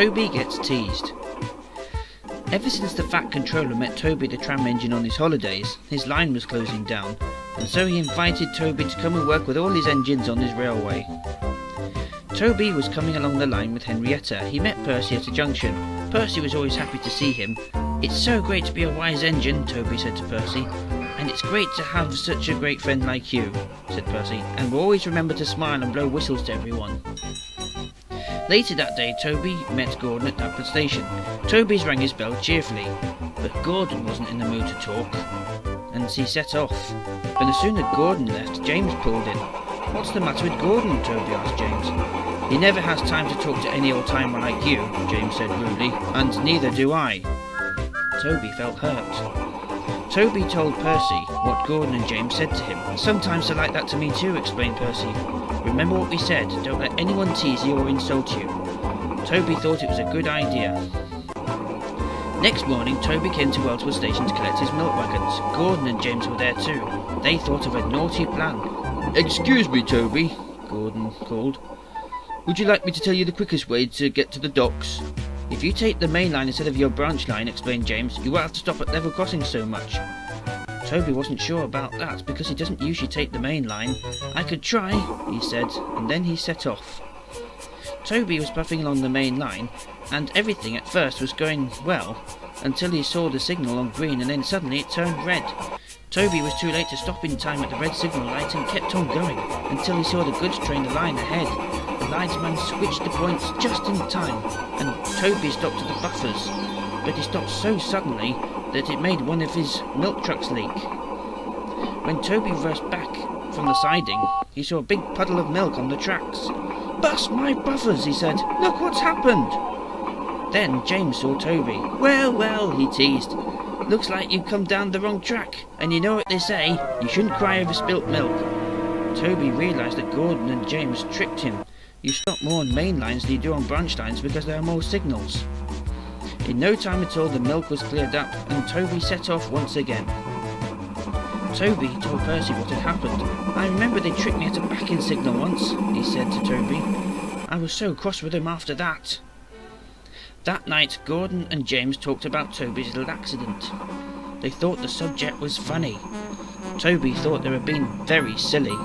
Toby gets teased. Ever since the Fat Controller met Toby the tram engine on his holidays, his line was closing down, and so he invited Toby to come and work with all his engines on his railway. Toby was coming along the line with Henrietta. He met Percy at a junction. Percy was always happy to see him. "It's so great to be a wise engine," Toby said to Percy. "And it's great to have such a great friend like you," said Percy, "and we'll always remember to smile and blow whistles to everyone." Later that day, Toby met Gordon at the station. Toby's rang his bell cheerfully, but Gordon wasn't in the mood to talk, and he set off. But as soon as Gordon left, James pulled in. "What's the matter with Gordon?" Toby asked James. "He never has time to talk to any old timer like you," James said rudely, "and neither do I." Toby felt hurt. Toby told Percy what Gordon and James said to him. "Sometimes they're like that to me too," explained Percy. "Remember what we said, don't let anyone tease you or insult you." Toby thought it was a good idea. Next morning, Toby came to Wellswood Station to collect his milk wagons. Gordon and James were there too. They thought of a naughty plan. "Excuse me, Toby," Gordon called. "Would you like me to tell you the quickest way to get to the docks?" "If you take the main line instead of your branch line," explained James, "you won't have to stop at level crossings so much." Toby wasn't sure about that because he doesn't usually take the main line. "I could try," he said, and then he set off. Toby was puffing along the main line, and everything at first was going well until he saw the signal on green, and then suddenly it turned red. Toby was too late to stop in time at the red signal light and kept on going until he saw the goods train line ahead. The linesman switched the points just in time, and Toby stopped at the buffers, but he stopped so suddenly that it made one of his milk trucks leak. When Toby rushed back from the siding, he saw a big puddle of milk on the tracks. "Bust my buffers," he said. "Look what's happened." Then James saw Toby. "Well, well," he teased. "Looks like you've come down the wrong track, and you know what they say, you shouldn't cry over spilt milk." Toby realised that Gordon and James tricked him. You stop more on main lines than you do on branch lines because there are more signals. In no time at all the milk was cleared up, and Toby set off once again. Toby told Percy what had happened. "I remember they tricked me at a backing signal once," he said to Toby. "I was so cross with them after that." That night Gordon and James talked about Toby's little accident. They thought the subject was funny. Toby thought they were being very silly.